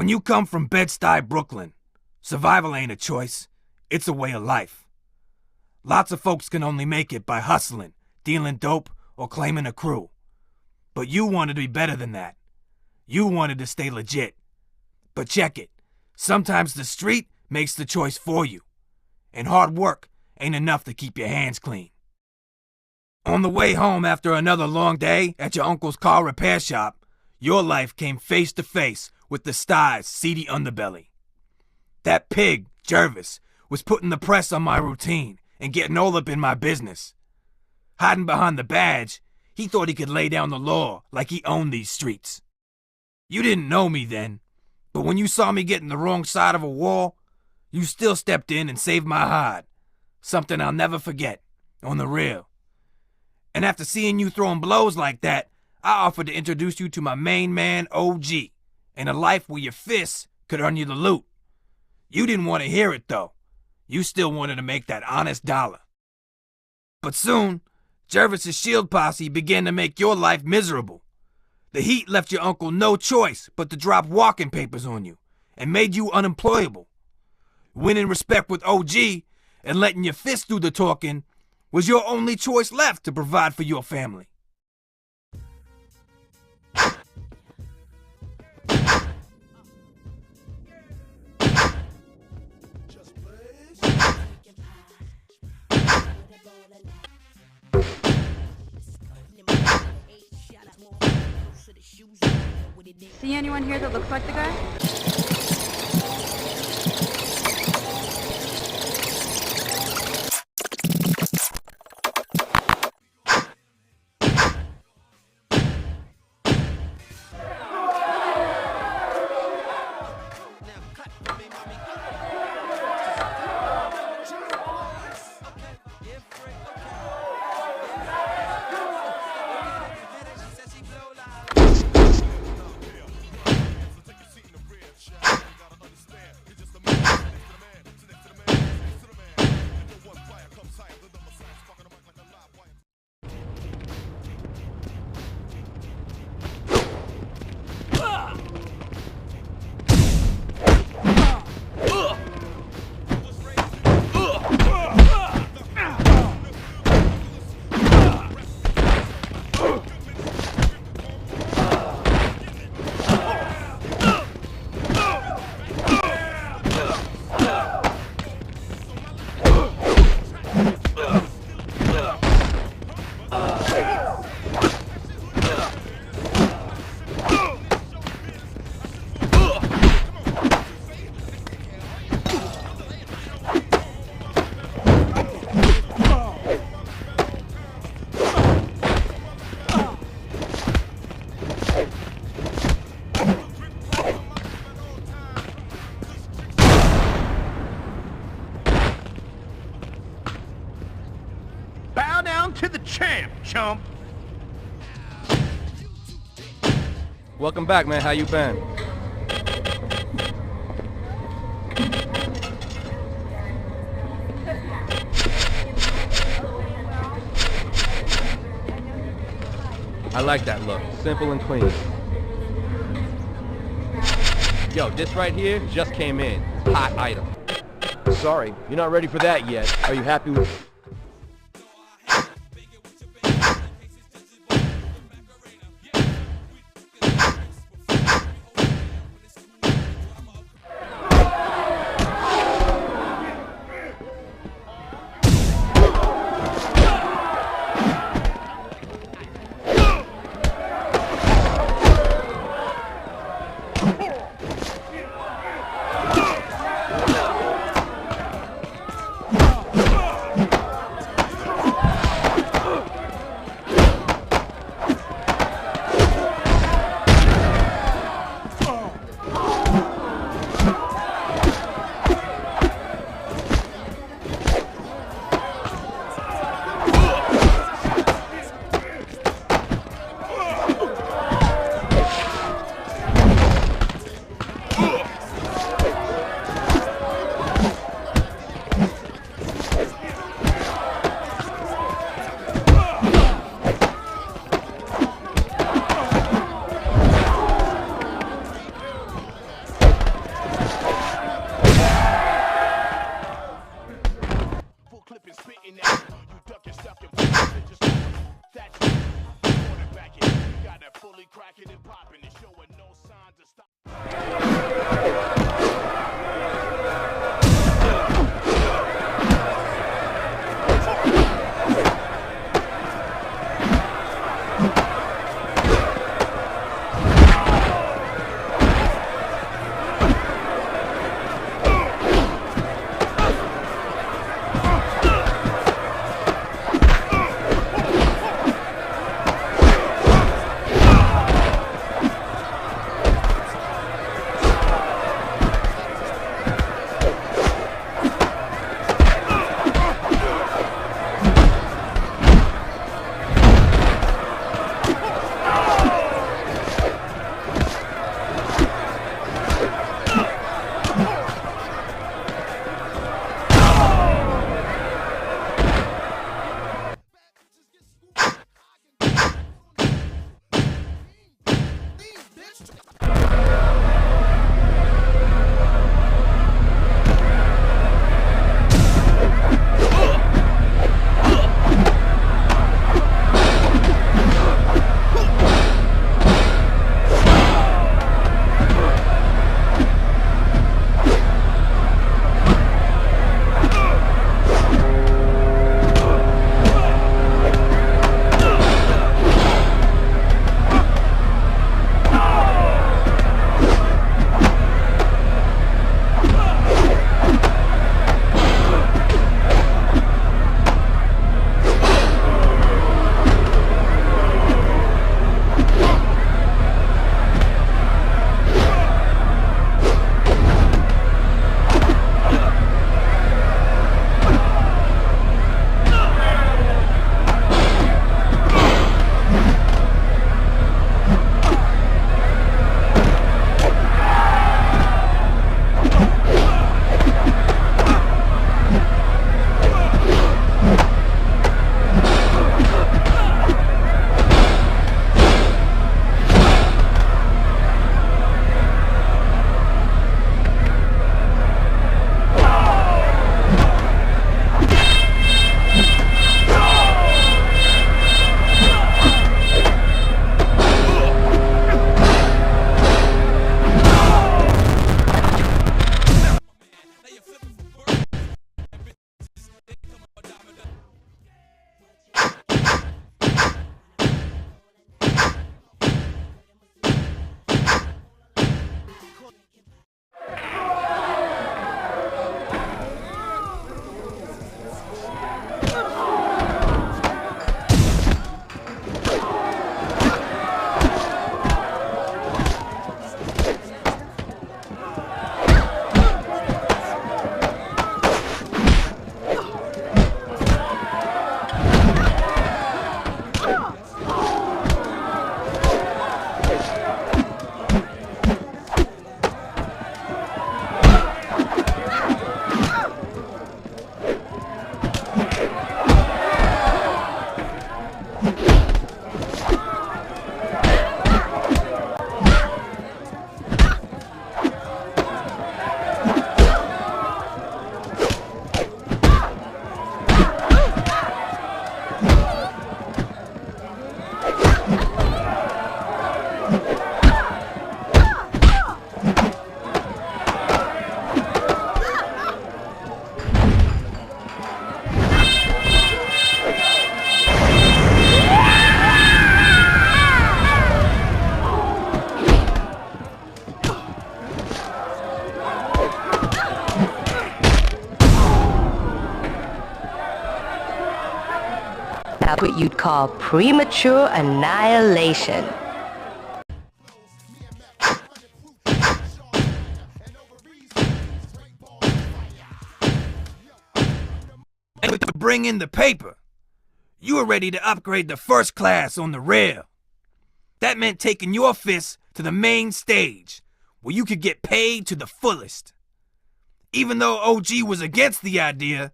When you come from Bed-Stuy, Brooklyn, survival ain't a choice, it's a way of life. Lots of folks can only make it by hustling, dealing dope, or claiming a crew. But you wanted to be better than that. You wanted to stay legit. But check it, sometimes the street makes the choice for you, and hard work ain't enough to keep your hands clean. On the way home after another long day at your uncle's car repair shop, your life came face to face with the Stuy's seedy underbelly. That pig, Jervis, was putting the press on my routine and getting all up in my business. Hiding behind the badge, he thought he could lay down the law like he owned these streets. You didn't know me then, but when you saw me getting the wrong side of a wall, you still stepped in and saved my hide. Something I'll never forget, on the real. And after seeing you throwing blows like that, I offered to introduce you to my main man, OG, and a life where your fists could earn you the loot. You didn't want to hear it, though. You still wanted to make that honest dollar. But soon, Jervis's shield posse began to make your life miserable. The heat left your uncle no choice but to drop walking papers on you and made you unemployable. Winning respect with OG and letting your fists do the talking was your only choice left to provide for your family. See anyone here that looks like the guy? To the champ, chump! Welcome back, man. How you been? I like that look. Simple and clean. Yo, this right here just came in. Hot item. Sorry, you're not ready for that yet. Are you happy with... cracking and popping and showing no signs of stop. That's what you'd call premature annihilation. And to bring in the paper, you were ready to upgrade to first class on the rail. That meant taking your fists to the main stage, where you could get paid to the fullest. Even though OG was against the idea,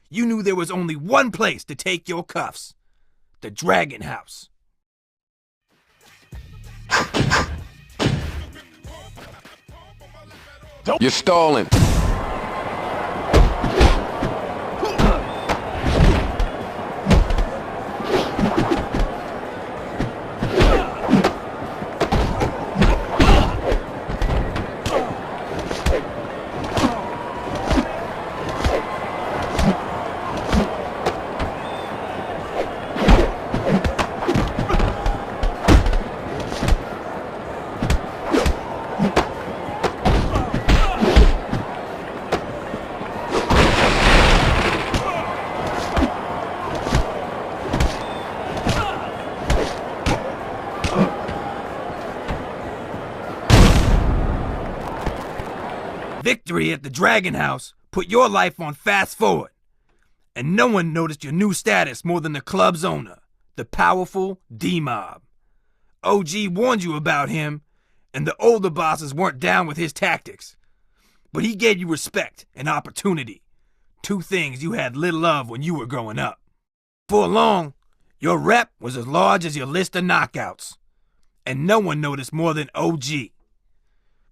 you knew there was only one place to take your cuffs: the Dragon House. You're stalling. victory at the Dragon House put your life on fast forward, and no one noticed your new status more than the club's owner, the powerful D-Mob. OG warned you about him, and the older bosses weren't down with his tactics. But he gave you respect and opportunity, two things you had little of when you were growing up. For long, your rep was as large as your list of knockouts, and no one noticed more than OG.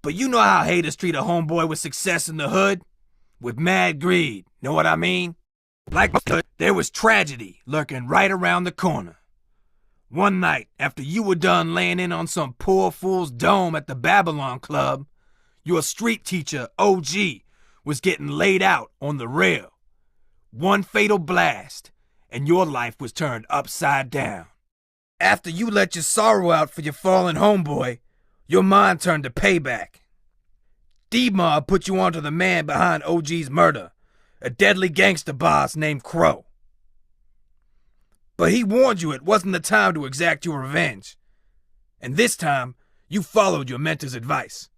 But you know how haters treat a homeboy with success in the hood? With mad greed, know what I mean? Like there was tragedy lurking right around the corner. One night, after you were done laying in on some poor fool's dome at the Babylon Club, your street teacher, OG, was getting laid out on the rail. One fatal blast, and your life was turned upside down. After you let your sorrow out for your fallen homeboy, your mind turned to payback. D-Mob put you onto the man behind OG's murder, a deadly gangster boss named Crow. But he warned you it wasn't the time to exact your revenge. And this time, you followed your mentor's advice.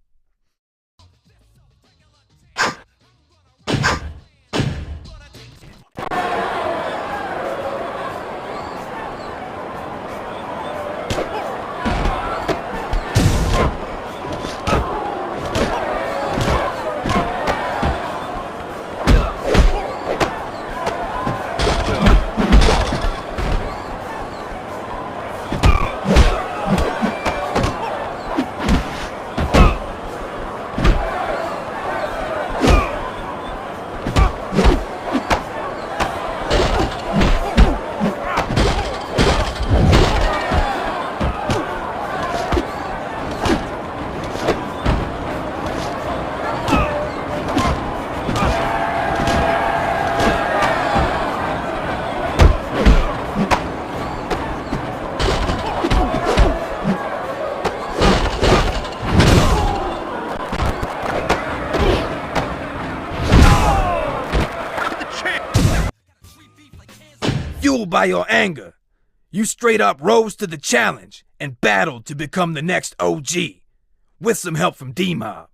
Fueled by your anger, you straight up rose to the challenge and battled to become the next OG, with some help from D-Mob.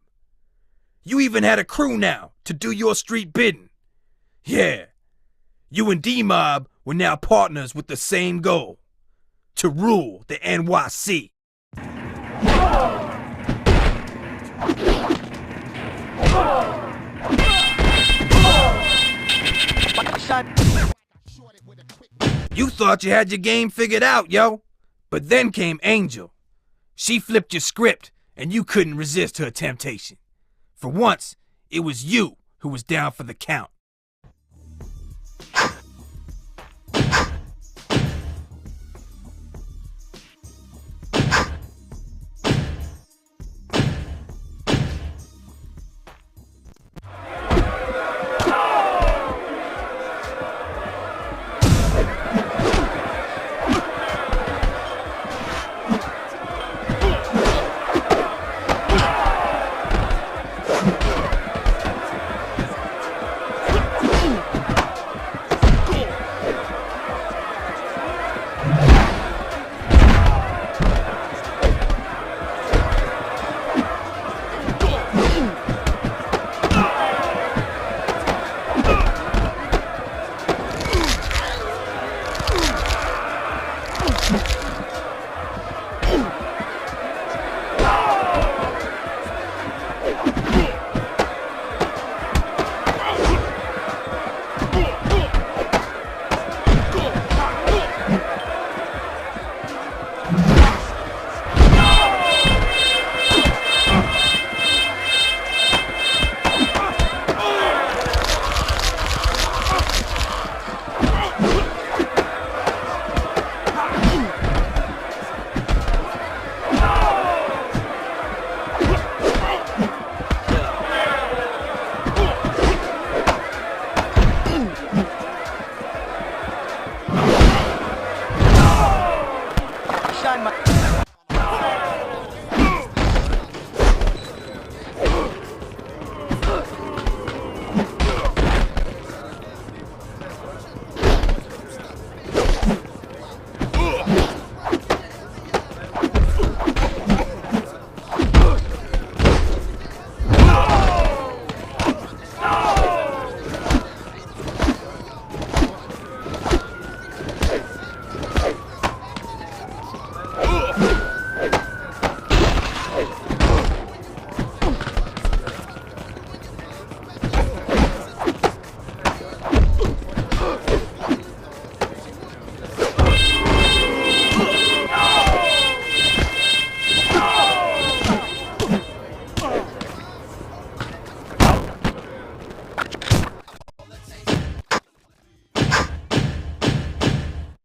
You even had a crew now to do your street bidding. Yeah, you and D-Mob were now partners with the same goal, to rule the NYC. You thought you had your game figured out, yo. But then came Angel. She flipped your script, and you couldn't resist her temptation. For once, it was you who was down for the count.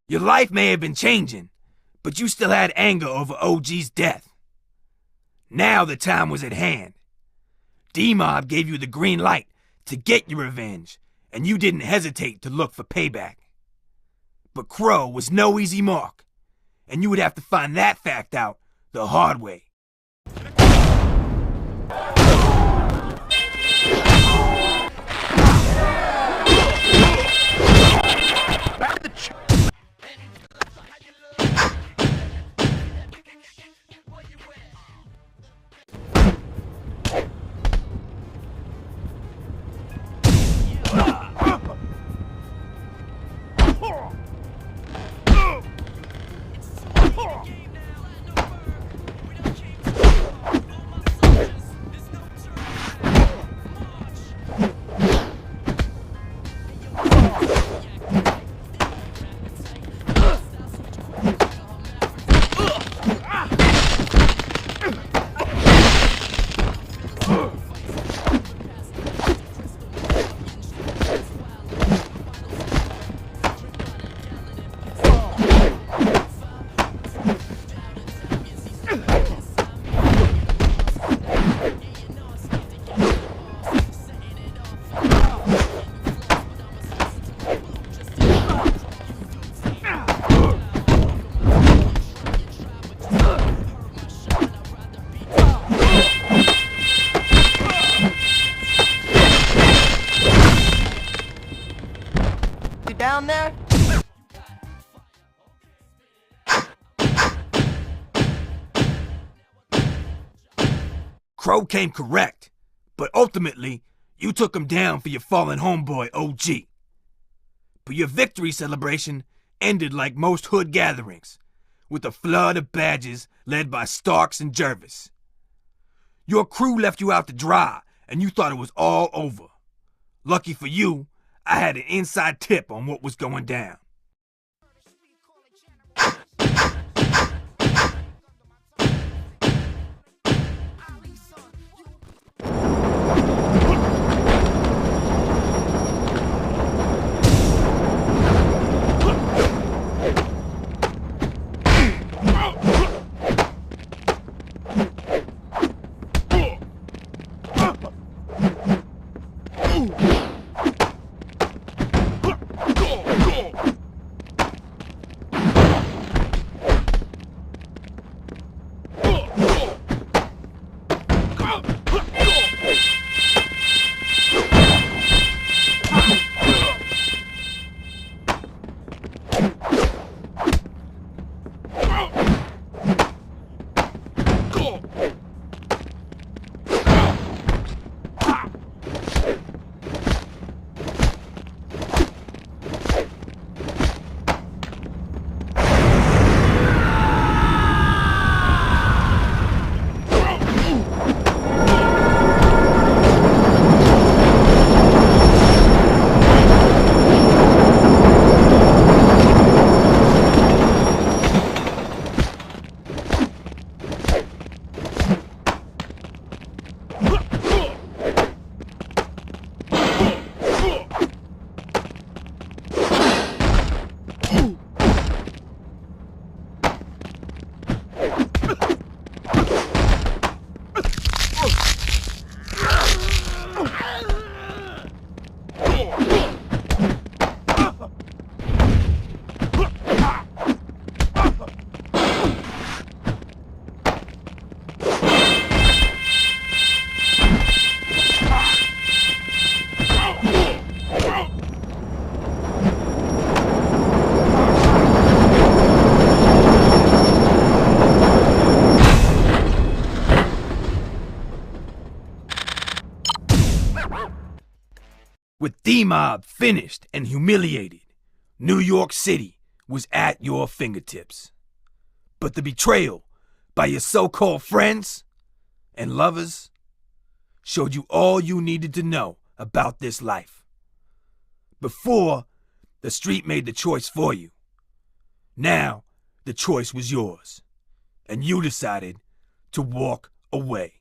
Your life may have been changing, but you still had anger over OG's death. Now the time was at hand. D-Mob gave you the green light to get your revenge, and you didn't hesitate to look for payback. But Crow was no easy mark, and you would have to find that fact out the hard way. Down there? Crow came correct, but ultimately, you took him down for your fallen homeboy, OG. But your victory celebration ended like most hood gatherings, with a flood of badges led by Starks and Jervis. Your crew left you out to dry, and you thought it was all over. Lucky for you, I had an inside tip on what was going down. With D-Mob finished and humiliated, New York City was at your fingertips. But the betrayal by your so-called friends and lovers showed you all you needed to know about this life. Before, the street made the choice for you. Now, the choice was yours, and you decided to walk away.